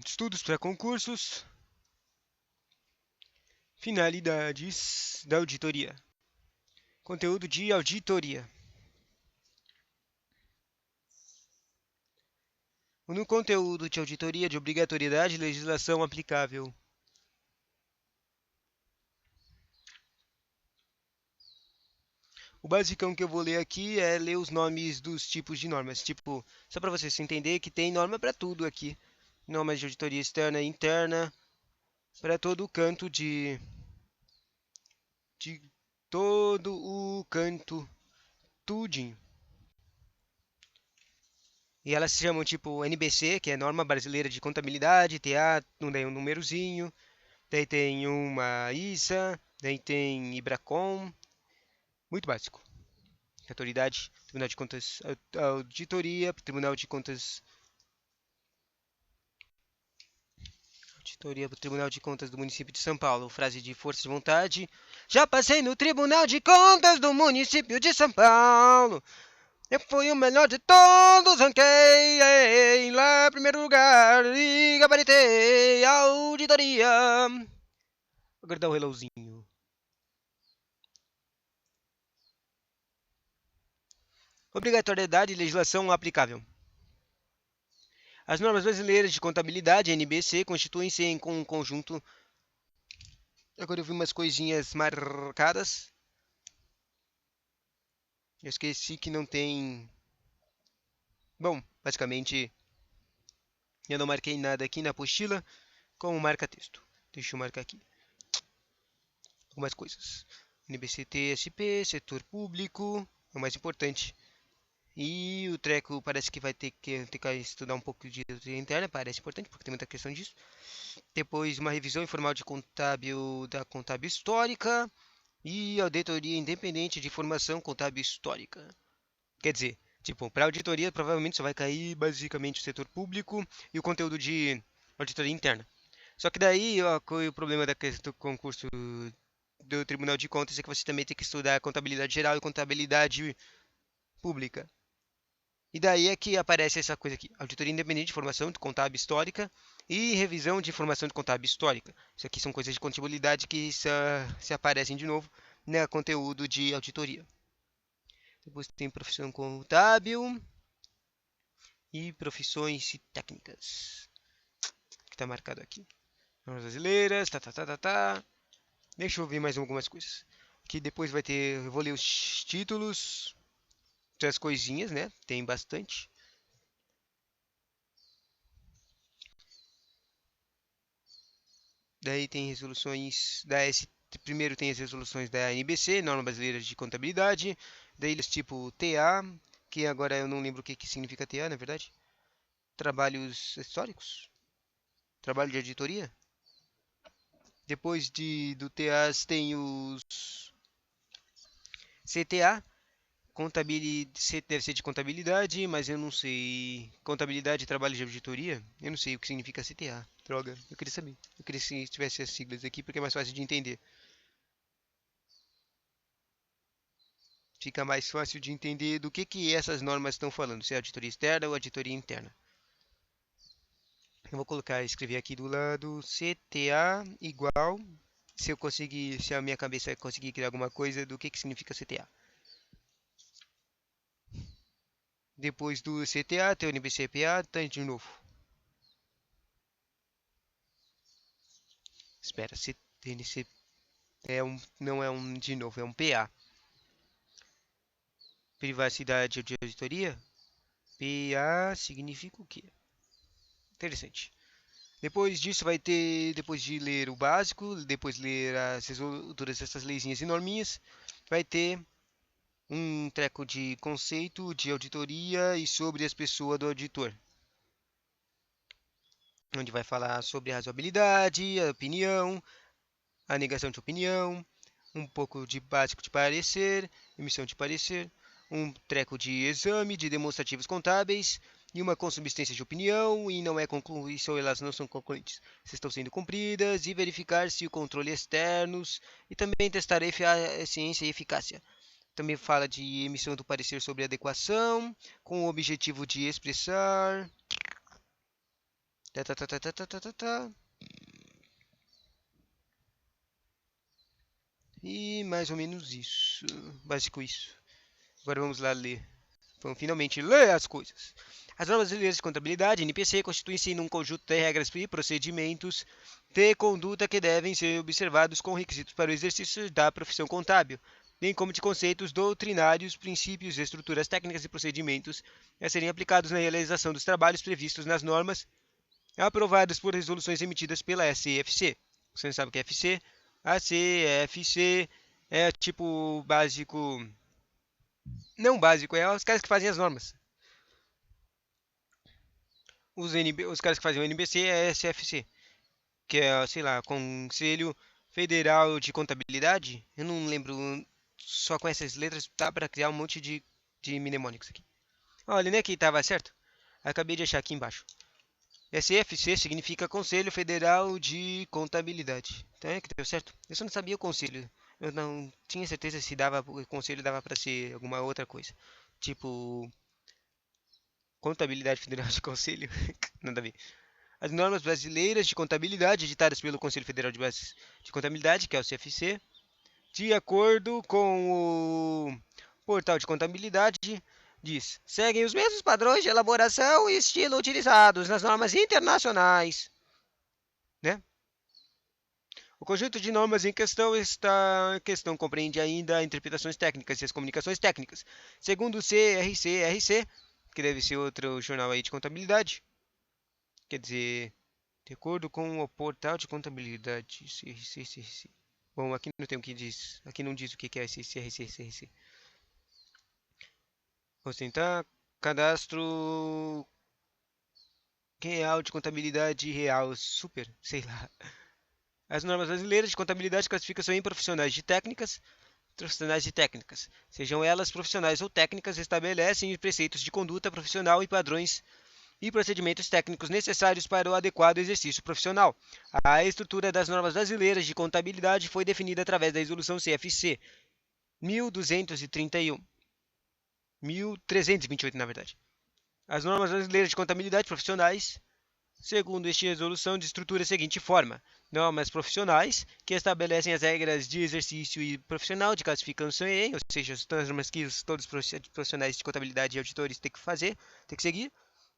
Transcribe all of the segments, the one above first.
Estudos para concursos, finalidades da auditoria. Conteúdo de auditoria. No conteúdo de auditoria de obrigatoriedade e legislação aplicável. O basicão que eu vou ler aqui é ler os nomes dos tipos de normas. Tipo, só para você se entender que tem norma para tudo aqui. Normas de auditoria externa e interna, para todo o canto de todo o canto, tudinho. E elas se chamam tipo NBC, que é Norma Brasileira de Contabilidade, TA, daí um númerozinho. Daí tem uma ISA, daí tem IBRACON, muito básico. Autoridade, Tribunal de Contas, Auditoria, Tribunal de Contas, Auditoria, Tribunal de Contas do Município de São Paulo, frase de força de vontade. Já passei no Tribunal de Contas do Município de São Paulo. Eu fui o melhor de todos, ranquei lá em primeiro lugar e gabaritei a auditoria. Agora dá um relózinho. Obrigatoriedade e legislação aplicável. As normas brasileiras de contabilidade, NBC, constituem-se em um conjunto. Agora eu vi umas coisinhas marcadas. Eu esqueci que não tem. Bom, basicamente eu não marquei nada aqui na apostila como marca-texto. Deixa eu marcar aqui algumas coisas. NBC TSP, setor público, é o mais importante. E o treco parece que vai ter que estudar um pouco de auditoria interna, parece importante, porque tem muita questão disso. Depois, uma revisão informal de contábil da contábil histórica e auditoria independente de formação contábil histórica. Quer dizer, tipo, para auditoria provavelmente só vai cair basicamente o setor público e o conteúdo de auditoria interna. Só que daí, ó, qual é o problema da questão do concurso do Tribunal de Contas é que você também tem que estudar contabilidade geral e contabilidade pública. E daí é que aparece essa coisa aqui: auditoria independente de formação de contábil histórica e revisão de informação de contábil histórica. Isso aqui são coisas de contabilidade que se aparecem de novo no conteúdo de auditoria. Depois tem profissão contábil e profissões técnicas, que está marcado aqui. Normas brasileiras, tá. Deixa eu ver mais algumas coisas. Aqui depois vai ter, eu vou ler os títulos, as coisinhas, né? Tem bastante. Daí tem resoluções da S. Primeiro tem as resoluções da NBC, Norma Brasileira de Contabilidade. Daí eles tipo TA, que agora eu não lembro o que, que significa TA, na verdade. Trabalhos históricos? Trabalho de auditoria? Depois do TAs tem os CTA, contabilidade, deve ser de contabilidade, mas eu não sei. Contabilidade e trabalho de auditoria? Eu não sei o que significa CTA. Droga, eu queria saber. Eu queria que tivesse as siglas aqui porque é mais fácil de entender. Fica mais fácil de entender do que essas normas estão falando, se é auditoria externa ou auditoria interna. Eu vou colocar, escrever aqui do lado CTA igual, se eu conseguir, se a minha cabeça conseguir criar alguma coisa do que significa CTA. Depois do CTA tem o NBCPA, tem de novo. Espera, CTNC não é um de novo, é um PA. Privacidade de auditoria? PA significa o quê? Interessante. Depois disso vai ter, depois de ler o básico, depois ler todas essas leizinhas e norminhas, vai ter um treco de conceito de auditoria e sobre as pessoas do auditor, onde vai falar sobre a razoabilidade, a opinião, a negação de opinião, um pouco de básico de parecer, emissão de parecer, um treco de exame de demonstrativos contábeis e uma consubstância de opinião e não é concluída, ou elas não são concluídas, se estão sendo cumpridas e verificar se o controle externos e também testar a eficiência e eficácia. Também fala de emissão do parecer sobre adequação, com o objetivo de expressar Tá, tá, tá, tá, tá, tá, tá, tá, tá. E mais ou menos isso. Básico isso. Agora vamos lá ler. Vamos finalmente ler as coisas. As normas brasileiras de contabilidade, NPC, constituem-se em um conjunto de regras e procedimentos de conduta que devem ser observados com requisitos para o exercício da profissão contábil, bem como de conceitos doutrinários, princípios, estruturas técnicas e procedimentos a serem aplicados na realização dos trabalhos previstos nas normas aprovadas por resoluções emitidas pela SCFC. Você não sabe o que é FC? A CFC é tipo básico. Não básico, é os caras que fazem as normas. Os caras que fazem o NBC é SFC, que é, sei lá, Conselho Federal de Contabilidade. Eu não lembro, só com essas letras dá para criar um monte de mnemônicos aqui. Olha, né que estava certo? Acabei de achar aqui embaixo. SFC significa Conselho Federal de Contabilidade. Então é que deu certo. Eu só não sabia o conselho. Eu não tinha certeza se dava, o conselho dava para ser alguma outra coisa. Tipo, Contabilidade Federal de Conselho. Nada a ver. As normas brasileiras de contabilidade editadas pelo Conselho Federal de Contabilidade, que é o CFC, de acordo com o portal de contabilidade, diz: seguem os mesmos padrões de elaboração e estilo utilizados nas normas internacionais, né? O conjunto de normas em questão compreende ainda interpretações técnicas e as comunicações técnicas. Segundo o CRC-RC, que deve ser outro jornal aí de contabilidade, quer dizer, de acordo com o portal de contabilidade, CRC-CRC. Bom, aqui não tem o que diz, aqui não diz o que é esse CRC-CRC. Vamos tentar cadastro real de contabilidade real, super, sei lá. As normas brasileiras de contabilidade classificam em profissionais de técnicas, sejam elas profissionais ou técnicas, estabelecem preceitos de conduta profissional e padrões e procedimentos técnicos necessários para o adequado exercício profissional. A estrutura das normas brasileiras de contabilidade foi definida através da Resolução CFC 1231, 1328, na verdade. As normas brasileiras de contabilidade profissionais, segundo esta resolução, de estrutura da seguinte forma: normas profissionais, que estabelecem as regras de exercício e profissional de classificação em, ou seja, as normas que todos os profissionais de contabilidade e auditores têm que fazer, têm que seguir.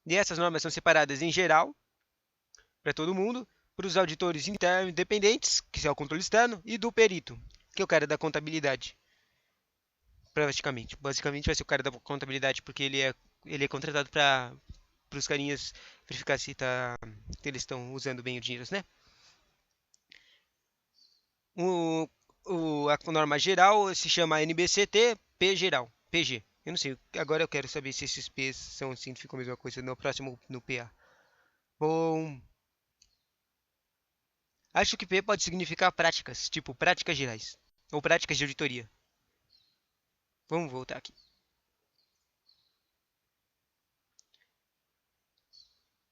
E essas normas são separadas em geral, para todo mundo, para os auditores internos independentes, que é o controle externo, e do perito, que é o cara da contabilidade, praticamente. Basicamente vai ser o cara da contabilidade, porque ele é contratado para os carinhas verificar se eles estão usando bem o dinheiro, né? O, a norma geral se chama NBCT P geral, PG. Eu não sei, agora eu quero saber se esses P's são assim, ficam a mesma coisa no próximo, no PA. Bom, acho que P pode significar práticas, tipo práticas gerais, ou práticas de auditoria. Vamos voltar aqui.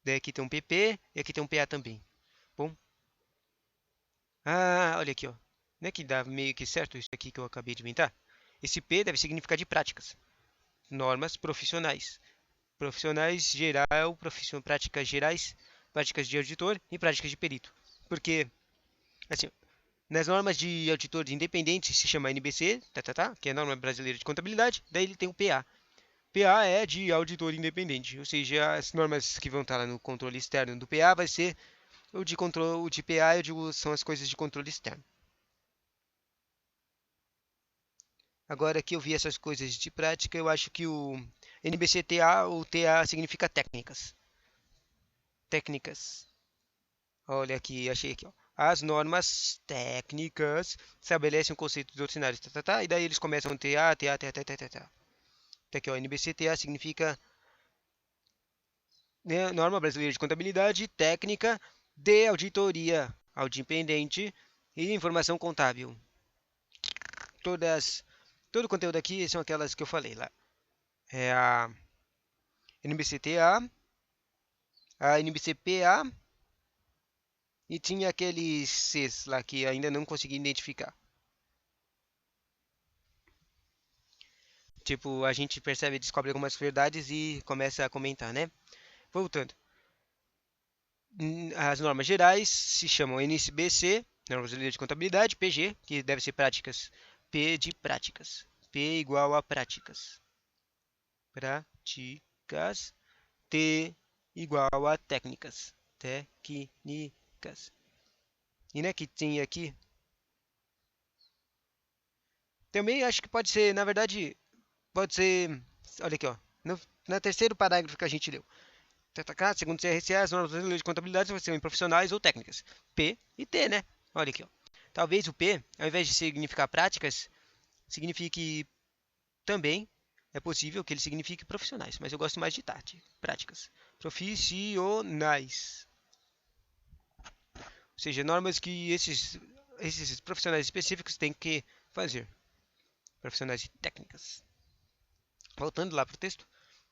Daí aqui tem um PP e aqui tem um PA também. Bom, olha aqui, ó. Não é que dá meio que certo isso aqui que eu acabei de inventar? Esse P deve significar de práticas, normas profissionais. Profissionais geral, práticas gerais, práticas de auditor e práticas de perito. Porque, assim, nas normas de auditor independente se chama NBC, que é a norma brasileira de contabilidade, daí ele tem o PA. PA é de auditor independente, ou seja, as normas que vão estar lá no controle externo do PA vai ser o de controle, o de PA são as coisas de controle externo. Agora que eu vi essas coisas de prática, eu acho que o NBCTA ou TA significa técnicas. Técnicas. Olha aqui, achei aqui, ó. As normas técnicas estabelecem conceitos doutrinários, e daí eles começam a TA, TA, TA, TA, TA, TA. Tá aqui, ó, NBCTA significa, né, Norma Brasileira de Contabilidade Técnica de Auditoria, Audindependente e Informação Contábil. Todo o conteúdo aqui são aquelas que eu falei lá. É a NBCTA, a NBCPA e tinha aqueles Cs lá que ainda não consegui identificar. Tipo, a gente percebe, descobre algumas verdades e começa a comentar, né? Voltando. As normas gerais se chamam NBC, Normas Brasileiras de Contabilidade, PG, que deve ser práticas. P de práticas. P igual a práticas. Práticas. T igual a técnicas. Técnicas. E né, que tem aqui. Também acho que pode ser, na verdade, pode ser. Olha aqui, ó. No terceiro parágrafo que a gente leu. Segundo o CRCA, as normas brasileiras de contabilidade vão ser profissionais ou técnicas. P e T, né? Olha aqui, ó. Talvez o P, ao invés de significar práticas, signifique também. É possível que ele signifique profissionais, mas eu gosto mais de práticas. Profissionais. Ou seja, normas que esses profissionais específicos têm que fazer. Profissionais e técnicas. Voltando lá para o texto.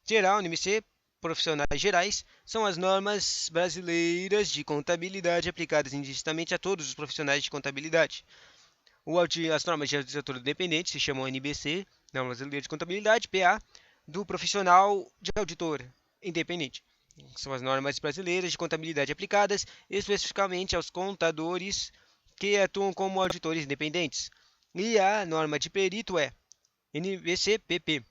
Geral, NMC, profissionais gerais, são as normas brasileiras de contabilidade aplicadas indistintamente a todos os profissionais de contabilidade. As normas de auditor independente se chamam NBC, Normas Brasileiras de Contabilidade, PA, do profissional de auditor independente. São as normas brasileiras de contabilidade aplicadas especificamente aos contadores que atuam como auditores independentes. E a norma de perito é NBC-PP.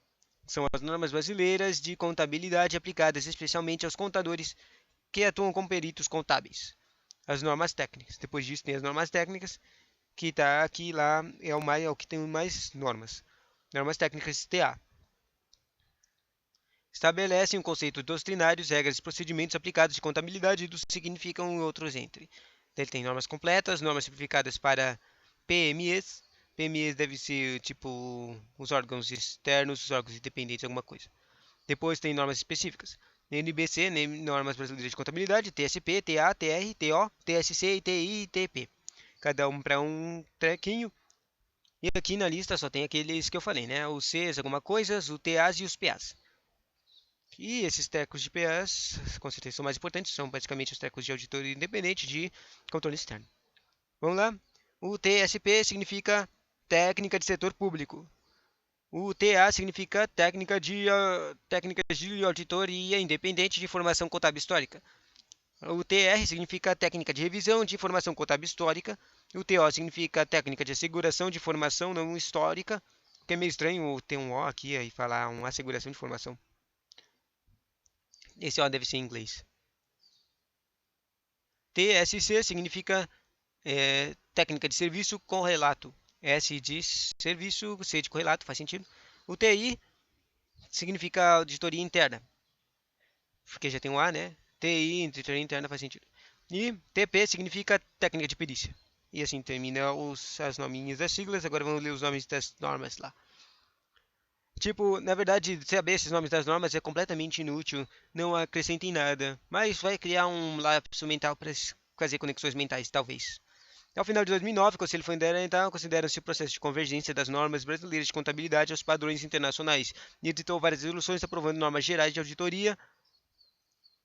São as normas brasileiras de contabilidade aplicadas especialmente aos contadores que atuam como peritos contábeis. As normas técnicas. Depois disso tem as normas técnicas, que está aqui lá, é o que tem mais normas. Normas técnicas TA. Estabelecem um conceito doutrinários, regras e procedimentos aplicados de contabilidade e dos significam outros entre. Ele tem normas completas, normas simplificadas para PMEs. PMEs deve ser tipo os órgãos externos, os órgãos independentes, alguma coisa. Depois tem normas específicas. NBC, Normas Brasileiras de Contabilidade, TSP, TA, TR, TO, TSC, TI e TP. Cada um para um trequinho. E aqui na lista só tem aqueles que eu falei, né? Os Cs, alguma coisa, os TAs e os PAs. E esses tecos de PAs, com certeza, são mais importantes, são basicamente os tecos de auditoria independente de controle externo. Vamos lá? O TSP significa técnica de setor público. O TA significa técnicas de auditoria independente de informação contábil histórica. O TR significa técnica de revisão de informação contábil histórica. O TO significa técnica de asseguração de informação não histórica. Que é meio estranho ter um O aqui e falar uma asseguração de informação. Esse O deve ser em inglês. TSC significa técnica de serviço com relato. S de serviço, C de correlato, faz sentido. O TI significa auditoria interna, porque já tem um A, né? TI, auditoria interna, faz sentido. E TP significa técnica de perícia. E assim termina as nominhas das siglas. Agora vamos ler os nomes das normas lá. Tipo, na verdade, saber esses nomes das normas é completamente inútil, não acrescenta em nada, mas vai criar um lapso mental para fazer conexões mentais, talvez. Ao final de 2009, o Conselho Fundamental considera-se o processo de convergência das normas brasileiras de contabilidade aos padrões internacionais e editou várias resoluções aprovando normas gerais de auditoria,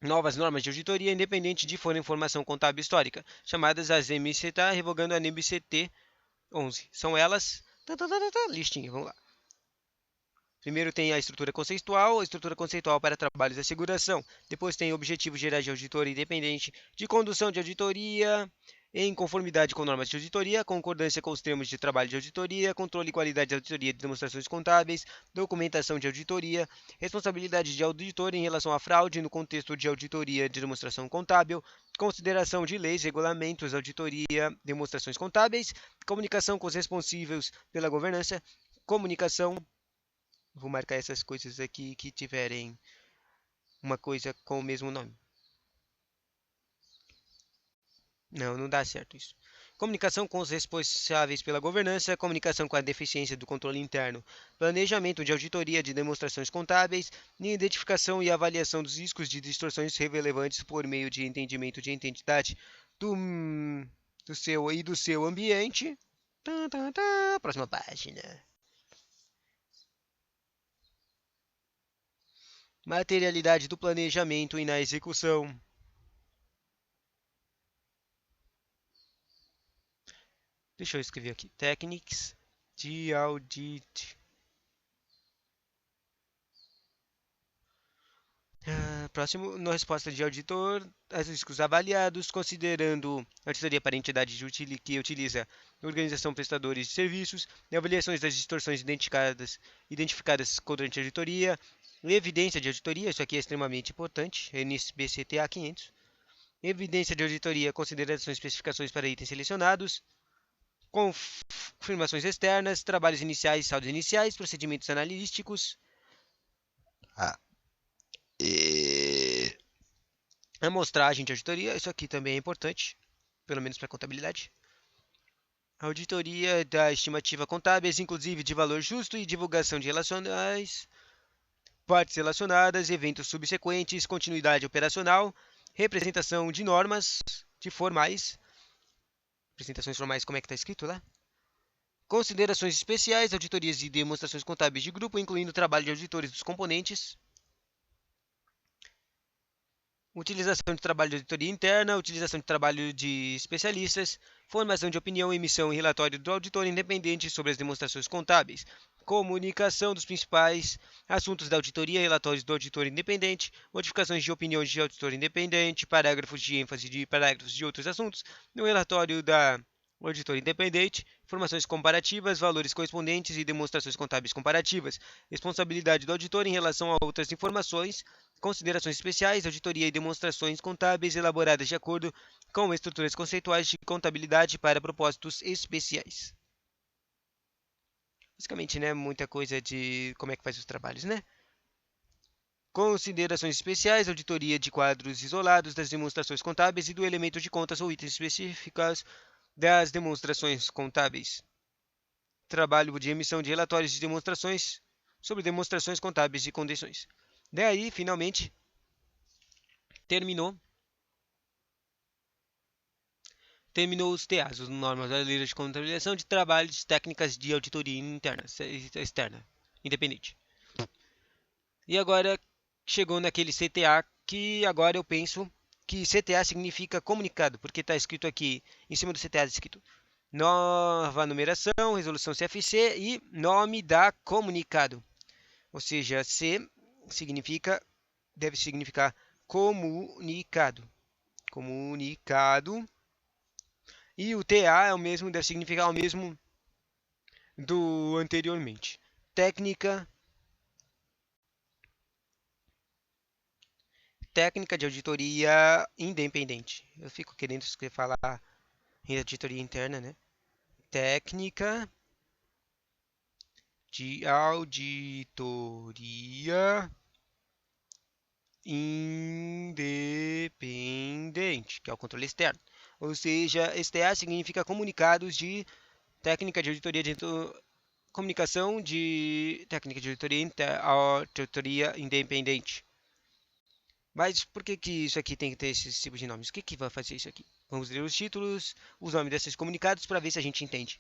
novas normas de auditoria independente de for informação contábil histórica, chamadas as MCTA, revogando a NBCT 11. São elas... Listinha, vamos lá. Primeiro tem a estrutura conceitual para trabalhos de asseguração. Depois tem objetivos gerais de auditoria independente, de condução de auditoria, em conformidade com normas de auditoria, concordância com os termos de trabalho de auditoria, controle e qualidade de auditoria de demonstrações contábeis, documentação de auditoria, responsabilidade de auditor em relação à fraude no contexto de auditoria de demonstração contábil, consideração de leis, regulamentos, auditoria, demonstrações contábeis, comunicação com os responsíveis pela governança, comunicação. Vou marcar essas coisas aqui que tiverem uma coisa com o mesmo nome. Não, não dá certo isso. Comunicação com os responsáveis pela governança, comunicação com a deficiência do controle interno, planejamento de auditoria de demonstrações contábeis, identificação e avaliação dos riscos de distorções relevantes por meio de entendimento de identidade do, do seu ambiente. Próxima página. Materialidade do planejamento e na execução. Deixa eu escrever aqui. Techniques de audit. Próximo, na resposta de auditor, os riscos avaliados, considerando a auditoria para a entidade que utiliza organização prestadores de serviços, avaliações das distorções identificadas durante a auditoria, evidência de auditoria, isso aqui é extremamente importante, NBCTA 500, evidência de auditoria, considerações e especificações para itens selecionados, confirmações externas, trabalhos iniciais, saldos iniciais, procedimentos analíticos, e amostragem de auditoria, isso aqui também é importante, pelo menos para contabilidade. Auditoria da estimativa contábeis, inclusive de valor justo e divulgação de relacionais, partes relacionadas, eventos subsequentes, continuidade operacional, representação de normas de formais, apresentações formais, como é que está escrito lá? Considerações especiais, auditorias e demonstrações contábeis de grupo, incluindo o trabalho de auditores dos componentes. Utilização de trabalho de auditoria interna, utilização de trabalho de especialistas, formação de opinião, emissão e relatório do auditor independente sobre as demonstrações contábeis, comunicação dos principais assuntos da auditoria, relatórios do auditor independente, modificações de opiniões de auditor independente, parágrafos de ênfase de parágrafos de outros assuntos, no relatório da auditor independente, informações comparativas, valores correspondentes e demonstrações contábeis comparativas, responsabilidade do auditor em relação a outras informações, considerações especiais, auditoria e demonstrações contábeis elaboradas de acordo com estruturas conceituais de contabilidade para propósitos especiais. Basicamente, né, muita coisa de como é que faz os trabalhos, né? Considerações especiais, auditoria de quadros isolados das demonstrações contábeis e do elemento de contas ou itens específicos das demonstrações contábeis. Trabalho de emissão de relatórios de demonstrações sobre demonstrações contábeis e condições. Daí, finalmente, terminou os TAs, as normas brasileiras de contabilização de trabalhos técnicas de auditoria interna, externa, independente. E agora chegou naquele CTA que agora eu penso que CTA significa comunicado, porque está escrito aqui, em cima do CTA escrito nova numeração, resolução CFC e nome da comunicado. Ou seja, C significa, deve significar comunicado. Comunicado. E o TA é o mesmo, deve significar o mesmo do anteriormente. Técnica de auditoria independente. Eu fico querendo falar em auditoria interna, né? Técnica de auditoria independente, que é o controle externo. Ou seja, STA significa comunicados de técnica de auditoria de comunicação de técnica de auditoria independente. Mas por que isso aqui tem que ter esse tipo de nomes? O que vai fazer isso aqui? Vamos ler os títulos, os nomes desses comunicados para ver se a gente entende.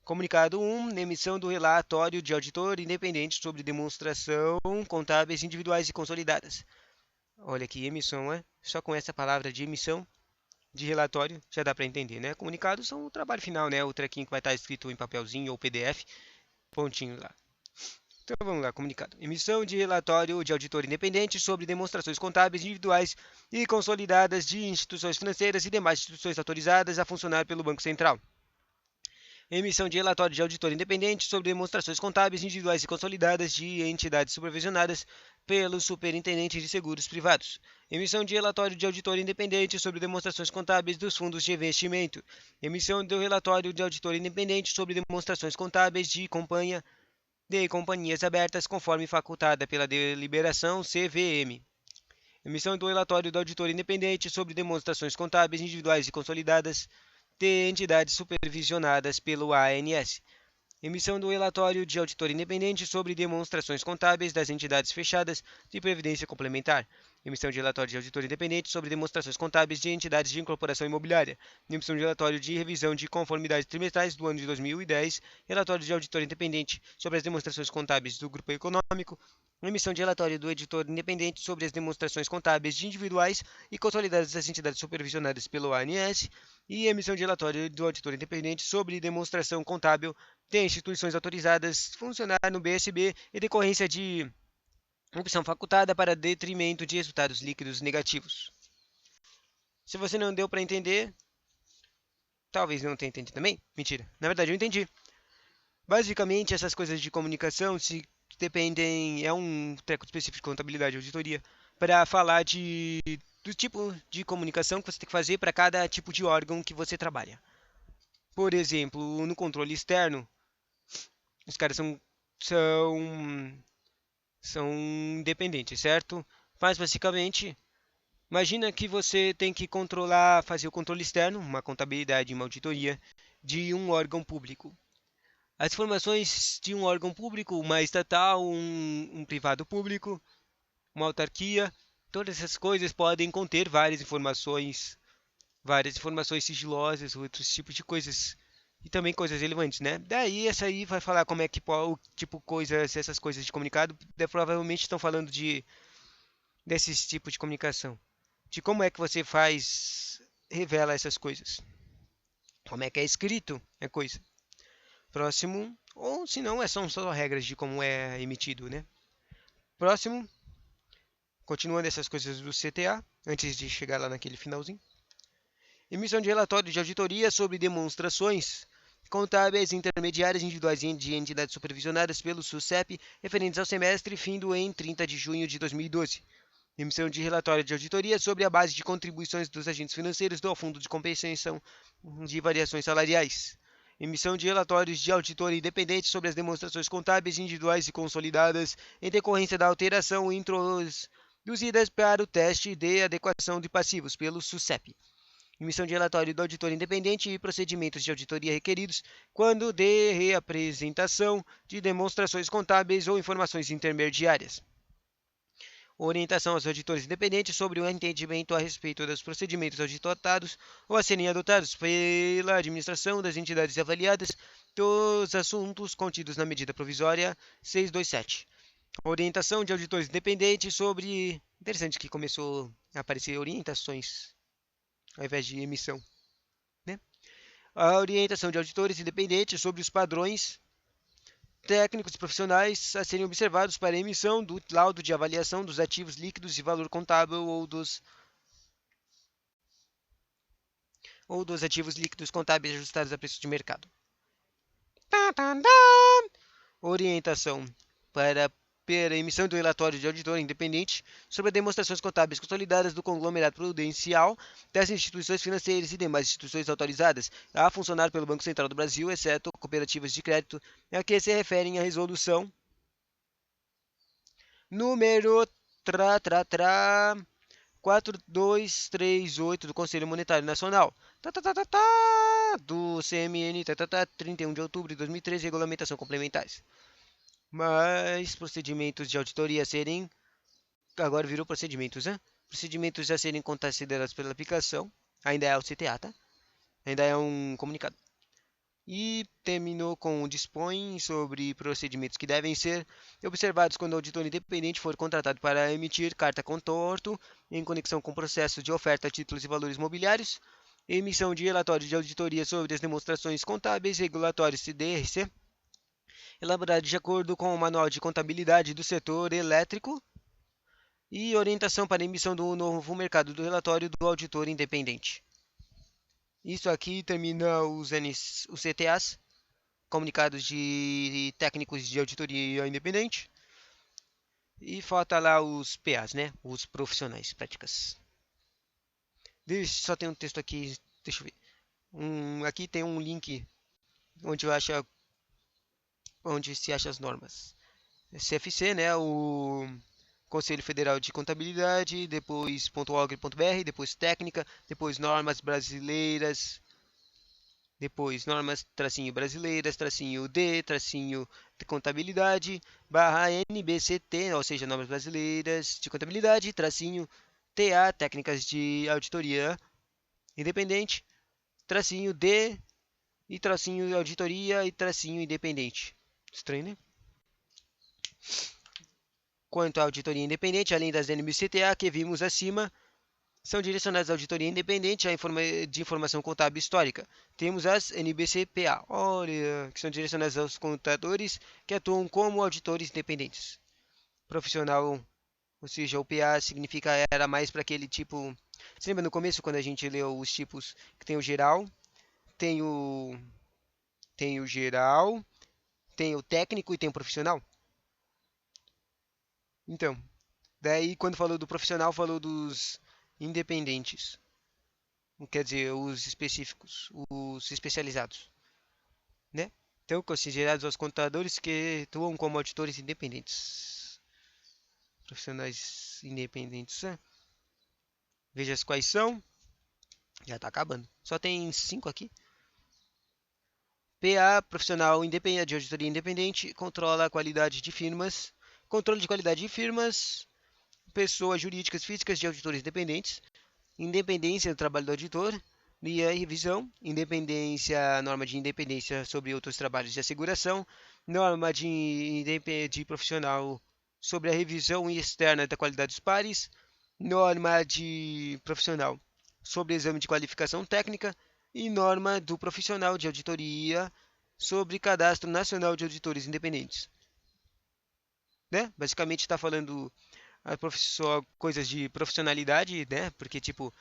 Comunicado 1, emissão do relatório de auditor independente sobre demonstração contábeis individuais e consolidadas. Olha aqui, emissão, é? Só com essa palavra de emissão de relatório já dá para entender, né? Comunicados são o trabalho final, né? O trequinho que vai estar escrito em papelzinho ou PDF, pontinho lá. Então vamos lá, comunicado. Emissão de relatório de auditor independente sobre demonstrações contábeis individuais e consolidadas de instituições financeiras e demais instituições autorizadas a funcionar pelo Banco Central. Emissão de relatório de auditor independente sobre demonstrações contábeis individuais e consolidadas de entidades supervisionadas pelo Superintendente de Seguros Privados. Emissão de relatório de auditor independente sobre demonstrações contábeis dos fundos de investimento. Emissão do relatório de auditor independente sobre demonstrações contábeis de companhias abertas conforme facultada pela deliberação CVM. Emissão do relatório do auditor independente sobre demonstrações contábeis individuais e consolidadas de entidades supervisionadas pelo ANS. Emissão do relatório de auditor independente sobre demonstrações contábeis das entidades fechadas de previdência complementar. Emissão de relatório de auditor independente sobre demonstrações contábeis de entidades de incorporação imobiliária. Emissão de relatório de revisão de conformidades trimestrais do ano de 2010. Relatório de auditor independente sobre as demonstrações contábeis do grupo econômico. Emissão de relatório do editor independente sobre as demonstrações contábeis de individuais e consolidadas das entidades supervisionadas pelo ANS. E emissão de relatório do auditor independente sobre demonstração contábil de instituições autorizadas a funcionar no BSB e decorrência de Opção facultada para detrimento de resultados líquidos negativos. Se você não deu para entender, talvez não tenha entendido também. Mentira. Na verdade, eu entendi. Basicamente, essas coisas de comunicação se dependem. É um treco específico de contabilidade e auditoria para falar do tipo de comunicação que você tem que fazer para cada tipo de órgão que você trabalha. Por exemplo, no controle externo, os caras são, são independentes, certo? Mas basicamente, imagina que você tem que controlar, fazer o controle externo, uma contabilidade, uma auditoria de um órgão público. As informações de um órgão público, uma estatal, um privado público, uma autarquia, todas essas coisas podem conter várias informações sigilosas, outros tipos de coisas e também coisas relevantes, né? Daí essa aí vai falar como é que o tipo coisas, essas coisas de comunicado, provavelmente estão falando desses tipos de comunicação, de como é que você revela essas coisas, como é que é escrito é coisa. Próximo, ou se não, são só regras de como é emitido, né? Próximo, continuando essas coisas do CTA, antes de chegar lá naquele finalzinho. Emissão de relatório de auditoria sobre demonstrações contábeis intermediárias individuais de entidades supervisionadas pelo SUSEP referentes ao semestre findo em 30 de junho de 2012. Emissão de relatório de auditoria sobre a base de contribuições dos agentes financeiros do Fundo de Compensação de Variações Salariais. Emissão de relatórios de auditoria independente sobre as demonstrações contábeis individuais e consolidadas em decorrência da alteração introduzidas para o teste de adequação de passivos pelo SUSEP. Emissão de relatório do auditor independente e procedimentos de auditoria requeridos quando de reapresentação de demonstrações contábeis ou informações intermediárias. Orientação aos auditores independentes sobre o entendimento a respeito dos procedimentos auditados ou a serem adotados pela administração das entidades avaliadas dos assuntos contidos na medida provisória 627. Orientação de auditores independentes sobre. Interessante que começou a aparecer orientações ao invés de emissão, né? A orientação de auditores independentes sobre os padrões técnicos e profissionais a serem observados para a emissão do laudo de avaliação dos ativos líquidos de valor contábil ou dos ativos líquidos contábeis ajustados a preços de mercado. Orientação para a emissão do relatório de auditor independente sobre as demonstrações contábeis consolidadas do conglomerado prudencial das instituições financeiras e demais instituições autorizadas a funcionar pelo Banco Central do Brasil, exceto cooperativas de crédito, a que se referem a resolução número 4238 do Conselho Monetário Nacional, do CMN, 31 de outubro de 2013, regulamentação complementares. Mas procedimentos de auditoria a serem. Agora virou procedimentos, né? Procedimentos a serem considerados pela aplicação. Ainda é o CTA, tá? Ainda é um comunicado. E terminou com o dispõe sobre procedimentos que devem ser observados quando o auditor independente for contratado para emitir carta contorto em conexão com o processo de oferta de títulos e valores mobiliários, emissão de relatório de auditoria sobre as demonstrações contábeis regulatórios CDRC, elaborado de acordo com o Manual de Contabilidade do Setor Elétrico e orientação para emissão do novo mercado do relatório do auditor independente. Isso aqui termina os CTAs, comunicados de técnicos de auditoria independente, e falta lá os PAs, né? Os profissionais práticas. Só tem um texto aqui, deixa eu ver. Aqui tem um link onde se acha as normas. CFC, né? O Conselho Federal de Contabilidade, depois .org.br, depois técnica, depois normas brasileiras, depois normas tracinho brasileiras, tracinho D, tracinho de contabilidade, barra NBCT, ou seja, normas brasileiras de contabilidade, tracinho TA, técnicas de auditoria independente, tracinho D e tracinho auditoria e tracinho independente. Estranho, né? Quanto à auditoria independente, além das NBCTA que vimos acima, são direcionadas à auditoria independente de informação contábil histórica. Temos as NBCPA, olha, que são direcionadas aos contadores que atuam como auditores independentes. profissional, ou seja, o PA significa era mais para aquele tipo. Você lembra no começo quando a gente leu os tipos que tem o geral, tem o tem o geral, tem o técnico e tem o profissional? Então, daí quando falou do profissional, falou dos independentes. Quer dizer, os específicos, os especializados, né? Então, considerados os contadores que atuam como auditores independentes. Profissionais independentes. Veja quais são. Já está acabando. Só tem 5 aqui. PA, profissional independente, de auditoria independente, controla a qualidade de firmas. Controle de qualidade de firmas. Pessoas jurídicas físicas de auditores independentes. Independência do trabalho do auditor. E a revisão, independência, norma de independência sobre outros trabalhos de asseguração, norma de profissional sobre a revisão externa da qualidade dos pares, norma de profissional sobre exame de qualificação técnica e norma do profissional de auditoria sobre cadastro nacional de auditores independentes. Né? Basicamente está falando só coisas de profissionalidade, né? Porque tipo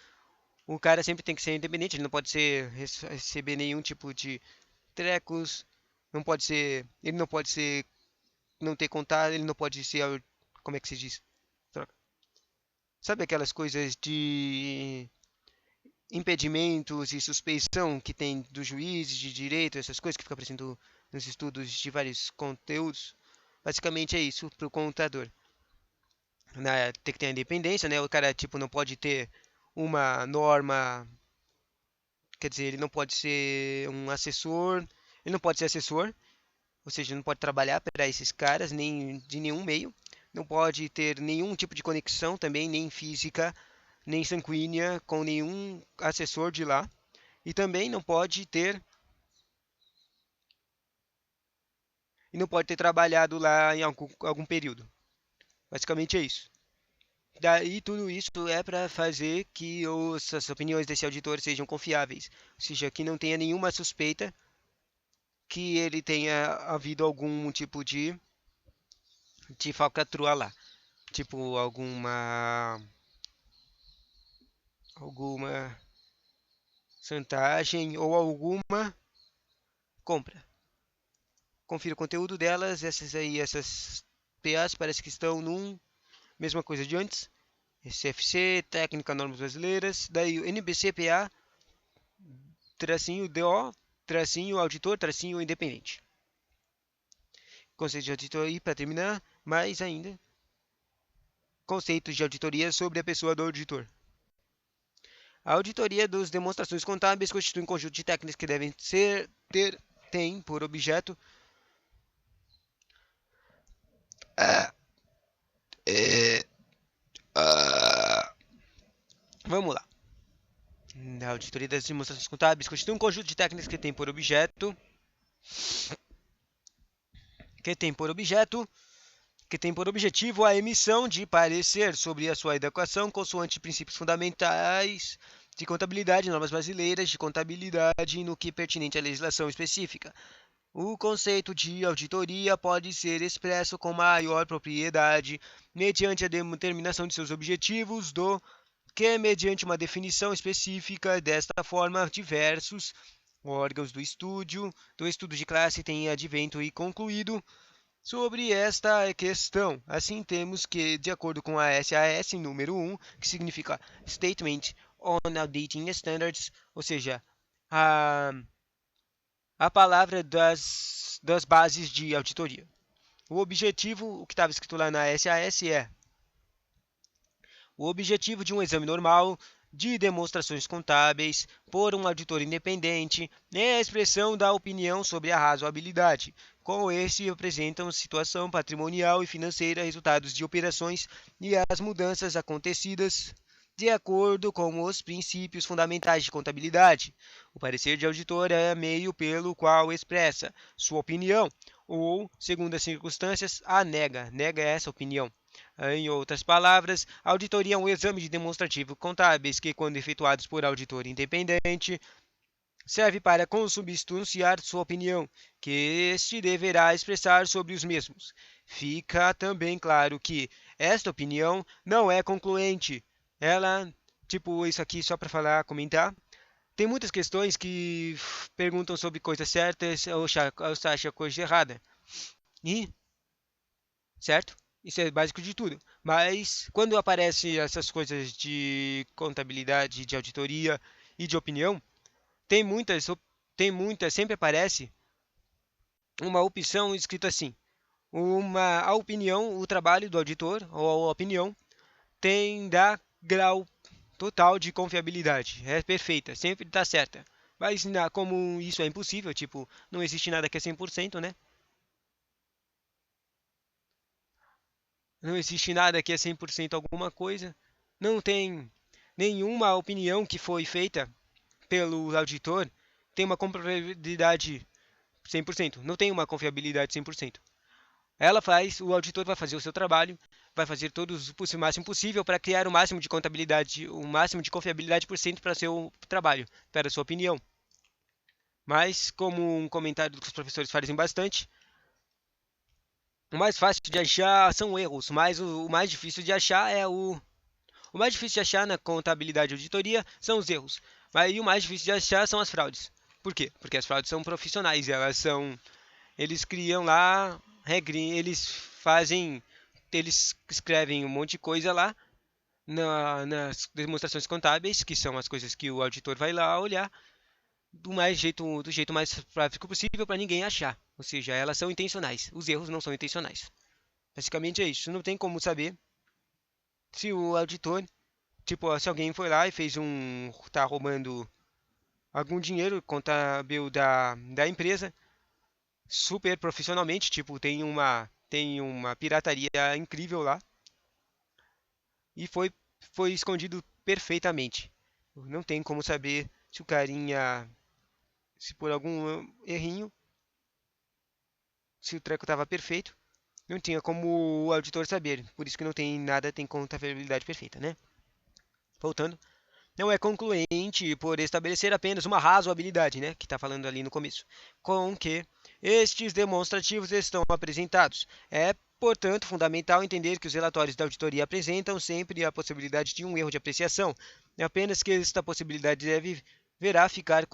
o cara sempre tem que ser independente, ele não pode receber nenhum tipo de trecos, ele não pode ser, não ter contato, ele não pode ser, como é que se diz? Troca. Sabe aquelas coisas de impedimentos e suspeição que tem dos juízes de direito, essas coisas que fica aparecendo nos estudos de vários conteúdos? Basicamente é isso para o contador. Tem que ter a independência, né? O cara tipo não pode ter uma norma. Quer dizer, ele não pode ser um assessor, ele não pode ser assessor, ou seja, não pode trabalhar para esses caras, nem de nenhum meio. Não pode ter nenhum tipo de conexão também, nem física, nem sanguínea, com nenhum assessor de lá. E também não pode ter trabalhado lá em algum período. Basicamente é isso. Daí tudo isso é para fazer que as opiniões desse auditor sejam confiáveis, ou seja, que não tenha nenhuma suspeita que ele tenha havido algum tipo de falcatrua lá. Tipo, alguma chantagem ou alguma compra. Confira o conteúdo delas, essas PAs parece que estão num mesma coisa de antes. CFC, Técnica Normas Brasileiras, daí o NBC-PA, tracinho DO, tracinho auditor, tracinho independente. Conceito de auditoria, para terminar, mais ainda, conceitos de auditoria sobre a pessoa do auditor. A auditoria das demonstrações contábeis constitui um conjunto de técnicas que devem tem por objeto vamos lá. A auditoria das demonstrações contábeis constitui um conjunto de técnicas que tem por objeto a emissão de parecer sobre a sua adequação consoante princípios fundamentais de contabilidade, normas brasileiras de contabilidade no que é pertinente à legislação específica. O conceito de auditoria pode ser expresso com maior propriedade mediante a determinação de seus objetivos, do que mediante uma definição específica. Desta forma, diversos órgãos do estudo de classe têm advento e concluído sobre esta questão. Assim, temos que, de acordo com a SAS número 1, que significa Statement on Auditing Standards, ou seja, a palavra das bases de auditoria. O objetivo, o que estava escrito lá na SAS é: o objetivo de um exame normal de demonstrações contábeis por um auditor independente é a expressão da opinião sobre a razoabilidade. Com esse, apresentam situação patrimonial e financeira, resultados de operações e as mudanças acontecidas de acordo com os princípios fundamentais de contabilidade. O parecer de auditor é meio pelo qual expressa sua opinião ou, segundo as circunstâncias, a nega essa opinião. Em outras palavras, a auditoria é um exame de demonstrativo contábeis que, quando efetuados por auditor independente, serve para consubstanciar sua opinião, que este deverá expressar sobre os mesmos. fica também claro que esta opinião não é concluente. Ela, tipo, isso aqui só para falar, comentar. Tem muitas questões que perguntam sobre coisas certas ou acha coisa errada. E, certo? Isso é básico de tudo. Mas quando aparecem essas coisas de contabilidade, de auditoria e de opinião, tem muitas, sempre aparece uma opção escrita assim: a opinião, o trabalho do auditor ou a opinião tem da grau total de confiabilidade. É perfeita, sempre está certa. Mas como isso é impossível, tipo, não existe nada que é 100%, né? Não existe nada que é 100% alguma coisa. Não tem nenhuma opinião que foi feita pelo auditor tem uma confiabilidade 100%. Não tem uma confiabilidade 100%. O auditor vai fazer o seu trabalho, vai fazer o máximo possível para criar o máximo de contabilidade, o máximo de confiabilidade por cento para seu trabalho, para a sua opinião. Mas, como um comentário que os professores fazem bastante, o mais fácil de achar são erros, mas o mais difícil de achar é o mais difícil de achar na contabilidade e auditoria são os erros. Mas e o mais difícil de achar são as fraudes. Por quê? Porque as fraudes são profissionais, eles criam lá regrinhas, eles escrevem um monte de coisa lá nas demonstrações contábeis, que são as coisas que o auditor vai lá olhar, do jeito mais prático possível para ninguém achar. Ou seja, elas são intencionais. Os erros não são intencionais. Basicamente é isso. Não tem como saber se o auditor, tipo, se alguém foi lá e tá roubando algum dinheiro contábil da empresa, super profissionalmente, tipo, tem uma pirataria incrível lá e foi escondido perfeitamente. Não tem como saber se o carinha, se por algum errinho, se o treco estava perfeito, não tinha como o auditor saber. Por isso que não tem nada, tem contabilidade perfeita, né? Voltando, não é concluente por estabelecer apenas uma razoabilidade, né, que está falando ali no começo, com que estes demonstrativos estão apresentados. É, portanto, fundamental entender que os relatórios da auditoria apresentam sempre a possibilidade de um erro de apreciação, apenas que esta possibilidade deverá ficar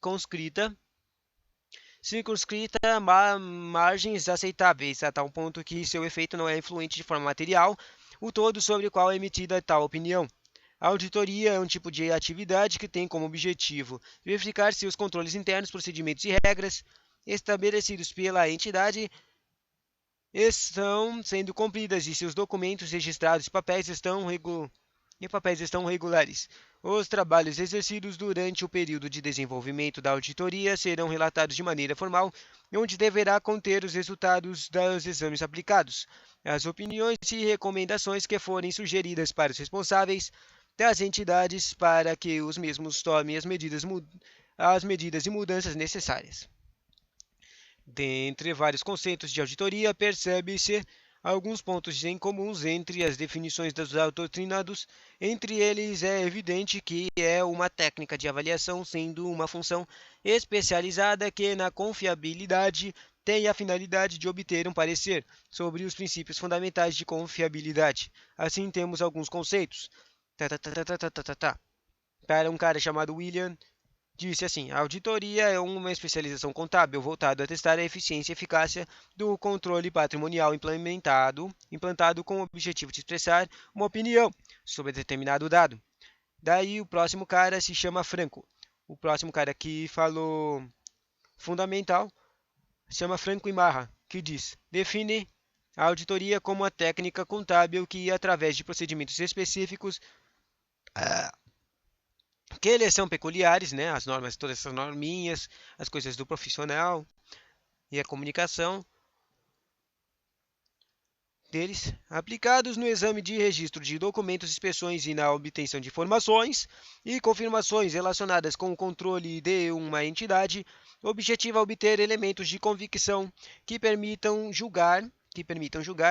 conscrita circunscrita a margens aceitáveis, a tal ponto que seu efeito não é influente de forma material o todo sobre o qual é emitida tal opinião. A auditoria é um tipo de atividade que tem como objetivo verificar se os controles internos, procedimentos e regras estabelecidos pela entidade estão sendo cumpridas e se os documentos registrados em papéis estão regulares. Os trabalhos exercidos durante o período de desenvolvimento da auditoria serão relatados de maneira formal, onde deverá conter os resultados dos exames aplicados, as opiniões e recomendações que forem sugeridas para os responsáveis das entidades para que os mesmos tomem as medidas e mudanças necessárias. Dentre vários conceitos de auditoria, percebe-se alguns pontos em comuns entre as definições dos doutrinados. Entre eles, é evidente que é uma técnica de avaliação, sendo uma função especializada que, na confiabilidade, tem a finalidade de obter um parecer sobre os princípios fundamentais de confiabilidade. Assim, temos alguns conceitos. Para um cara chamado William, disse assim: a auditoria é uma especialização contábil voltada a testar a eficiência e eficácia do controle patrimonial implantado com o objetivo de expressar uma opinião sobre determinado dado. Daí o próximo cara se chama Franco. O próximo cara que falou fundamental se chama Franco Imarra, que diz: define a auditoria como uma técnica contábil que, através de procedimentos específicos, que eles são peculiares, né? As normas, todas essas norminhas, as coisas do profissional e a comunicação deles, aplicados no exame de registro de documentos, inspeções e na obtenção de informações e confirmações relacionadas com o controle de uma entidade, objetiva obter elementos de convicção que permitam julgar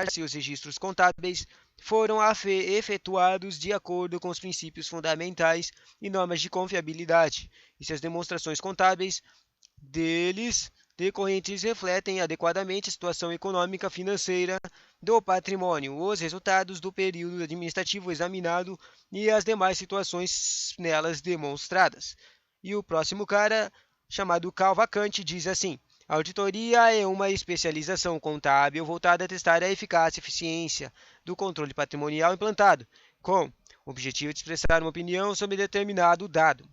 se os registros contábeis foram efetuados de acordo com os princípios fundamentais e normas de confiabilidade, e se as demonstrações contábeis deles decorrentes refletem adequadamente a situação econômica financeira do patrimônio, os resultados do período administrativo examinado e as demais situações nelas demonstradas. E o próximo cara, chamado Cavalcante, diz assim: a auditoria é uma especialização contábil voltada a testar a eficácia e eficiência do controle patrimonial implantado, com o objetivo de expressar uma opinião sobre determinado dado.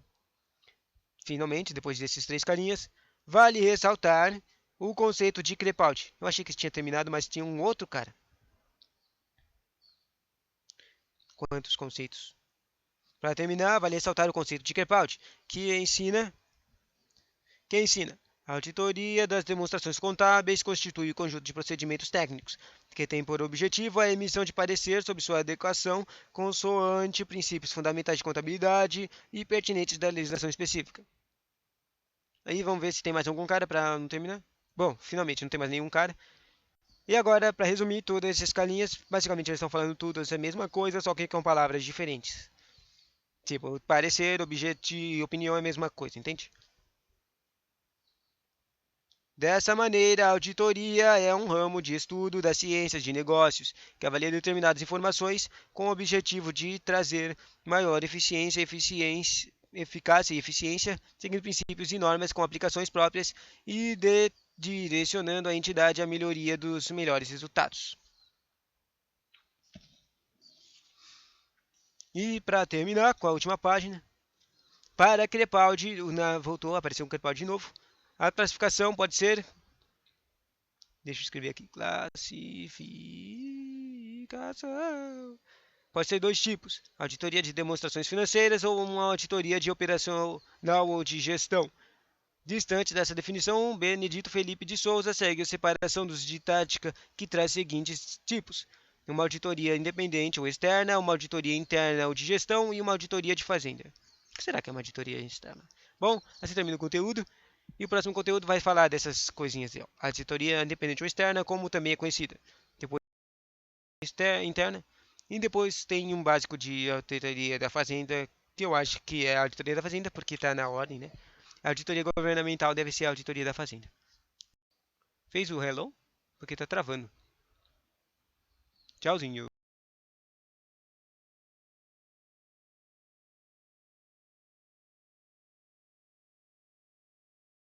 Finalmente, depois desses três carinhas, vale ressaltar o conceito de Crepaldi. Eu achei que tinha terminado, mas tinha um outro cara. Quantos conceitos? Para terminar, vale ressaltar o conceito de Crepaldi, que ensina a auditoria das demonstrações contábeis constitui o conjunto de procedimentos técnicos, que tem por objetivo a emissão de parecer sobre sua adequação consoante princípios fundamentais de contabilidade e pertinentes da legislação específica. Aí vamos ver se tem mais algum cara para não terminar. Bom, finalmente não tem mais nenhum cara. E agora, para resumir todas essas escalinhas, basicamente eles estão falando tudo essa mesma coisa, só que com palavras diferentes. Tipo, parecer, objetivo e opinião é a mesma coisa, entende? Dessa maneira, a auditoria é um ramo de estudo das ciências de negócios que avalia determinadas informações com o objetivo de trazer maior eficácia e eficiência, seguindo princípios e normas com aplicações próprias e direcionando a entidade à melhoria dos melhores resultados. E para terminar com a última página, para Crepaldi, voltou a aparecer um Crepaldi de novo. A classificação pode ser, deixa eu escrever aqui, classificação. Pode ser dois tipos: auditoria de demonstrações financeiras ou uma auditoria de operacional ou de gestão. Distante dessa definição, Benedito Felipe de Souza segue a separação dos de tática, que traz os seguintes tipos: uma auditoria independente ou externa, uma auditoria interna ou de gestão e uma auditoria de fazenda. O que será que é uma auditoria externa? Bom, assim termina o conteúdo. E o próximo conteúdo vai falar dessas coisinhas aí, ó. A auditoria independente ou externa, como também é conhecida. Depois interna. E depois tem um básico de auditoria da fazenda, que eu acho que é a auditoria da fazenda, porque está na ordem, né? A auditoria governamental deve ser a auditoria da fazenda. Fez o hello? Porque tá travando. Tchauzinho.